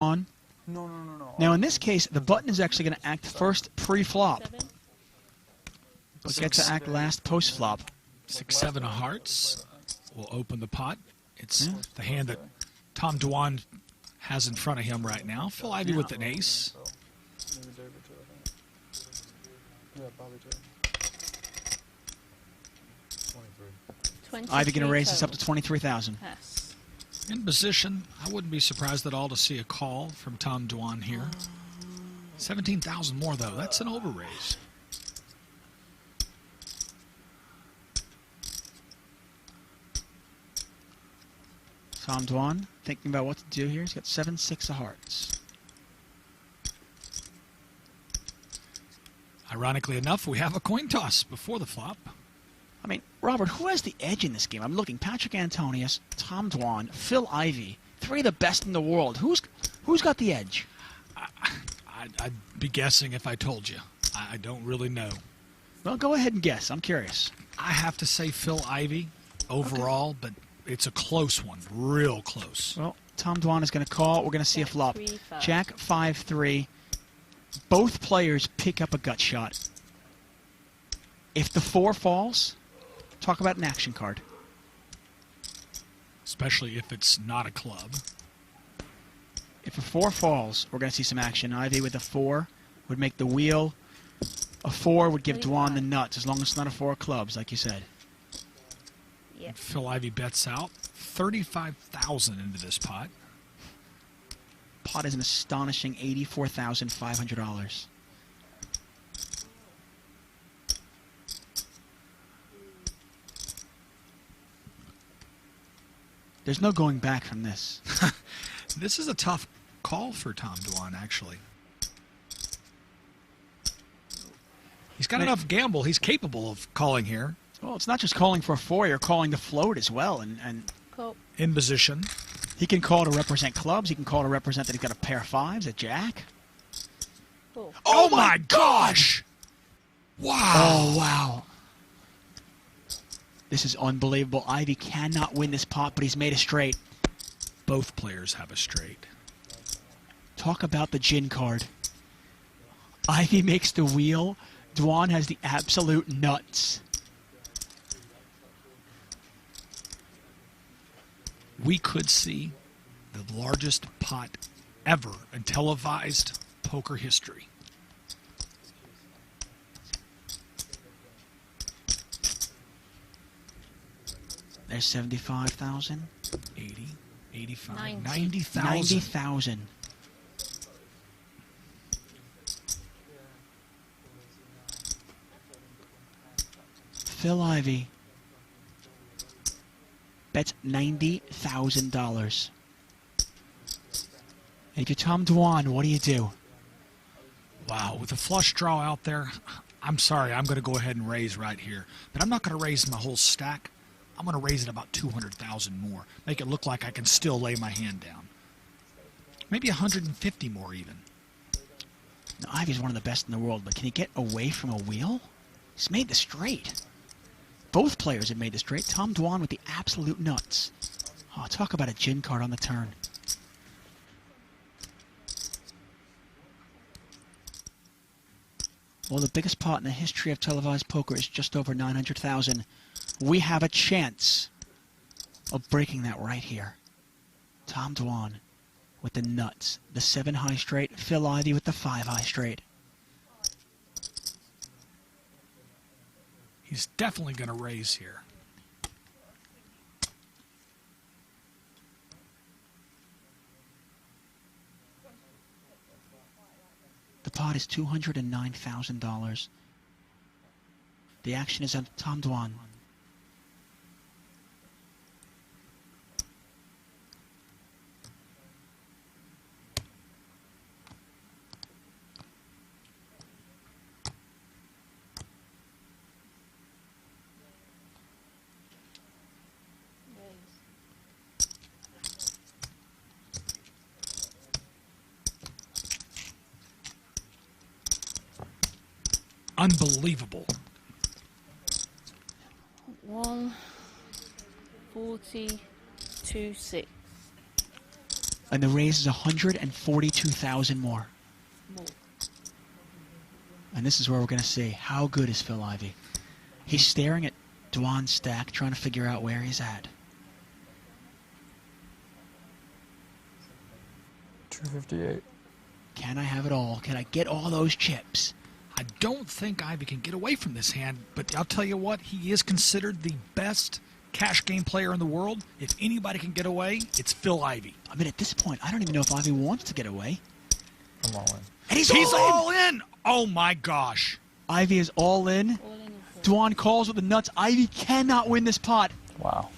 on. Now in this case, the button is actually going to act first pre-flop, but gets to act last post-flop. 6-7 of hearts will open the pot. It's the hand that Tom Dwan has in front of him right now. Phil Ivey with an ace. Ivey going to raise this up to 23,000. Yes. In position, I wouldn't be surprised at all to see a call from Tom Dwan here. 17,000 more, though. That's an overraise. Tom Dwan thinking about what to do here. He's got 7-6 of hearts. Ironically enough, we have a coin toss before the flop. I mean, Robert, who has the edge in this game? I'm looking. Patrick Antonius, Tom Dwan, Phil Ivey. 3 of the best in the world. Who's got the edge? I'd be guessing if I told you. I don't really know. Well, go ahead and guess. I'm curious. I have to say Phil Ivey overall, but it's a close one. Real close. Well, Tom Dwan is going to call. We're going to see a flop. Jack 5-3. Both players pick up a gut shot. If the 4 falls, talk about an action card. Especially if it's not a club. If a 4 falls, we're going to see some action. Ivey with a 4 would make the wheel. A 4 would give Dwan the nuts, as long as it's not a 4 of clubs, like you said. Yep. Phil Ivey bets out 35,000 into this pot. Pot is an astonishing $84,500. There's no going back from this. This is a tough call for Tom Dwan, actually. He's got enough gamble. He's capable of calling here. Well, it's not just calling for a 4. You're calling the float as well. And in position. He can call to represent clubs. He can call to represent that he's got a pair of 5s, a jack. Oh my gosh! Wow. Oh, wow. This is unbelievable. Ivey cannot win this pot, but he's made a straight. Both players have a straight. Talk about the gin card. Ivey makes the wheel. Dwan has the absolute nuts. We could see the largest pot ever in televised poker history. There's 75,000. 80, 85, 90,000. 90,000. Phil Ivey bets $90,000. If you're Tom Dwan, what do you do? Wow, with a flush draw out there, I'm sorry, I'm going to go ahead and raise right here. But I'm not going to raise my whole stack. I'm going to raise it about 200,000 more. Make it look like I can still lay my hand down. Maybe 150 more even. Now, Ivey's one of the best in the world, but can he get away from a wheel? He's made the straight. Both players have made the straight. Tom Dwan with the absolute nuts. Oh, talk about a gin card on the turn. Well, the biggest pot in the history of televised poker is just over 900,000. We have a chance of breaking that right here. Tom Dwan with the nuts. The 7 high straight. Phil Ivey with the 5 high straight. He's definitely going to raise here. The pot is $209,000. The action is on Tom Dwan. Unbelievable. 142.6. And the raise is 142,000 more. And this is where we're going to see how good is Fil Ivy. He's staring at Dwan's stack, trying to figure out where he's at. 258. Can I have it all? Can I get all those chips? I don't think Ivy can get away from this hand, but I'll tell you what, he is considered the best cash game player in the world. If anybody can get away, it's Fil Ivy. I mean, at this point, I don't even know if Ivy wants to get away. I'm all in. And he's all in! Oh my gosh. Ivy is all in. Dwan calls with the nuts. Ivy cannot win this pot. Wow.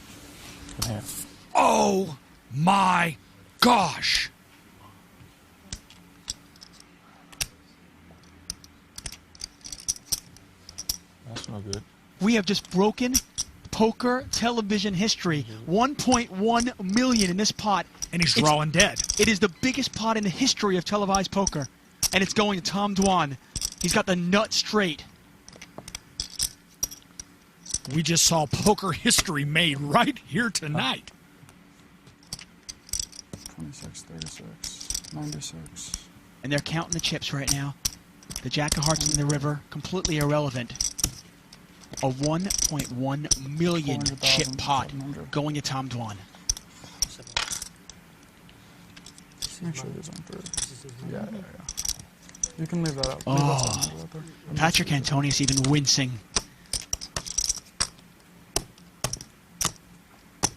Good hand. Oh my gosh. That's no good. We have just broken poker television history. 1.1 million in this pot. And he's drawing dead. It is the biggest pot in the history of televised poker. And it's going to Tom Dwan. He's got the nut straight. We just saw poker history made right here tonight. 26, 36, 96. And they're counting the chips right now. The Jack of Hearts in the river, completely irrelevant. A 1.1 million chip pot going to Tom Dwan. Make sure these aren't through. Yeah. You can leave that out. Oh. Leave that 700 out there. Patrick Antonius even wincing.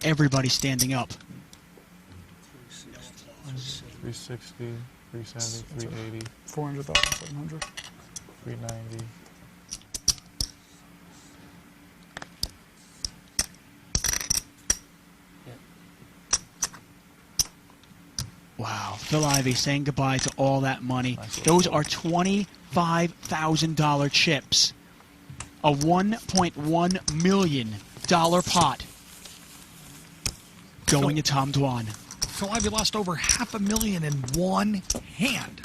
Everybody standing up. 360, 370, 380, 400,700. 390. Wow, Fil Ivy saying goodbye to all that money. Those are $25,000 chips. A $1.1 million pot going to Tom Dwan. Fil Ivy lost over $500,000 in one hand.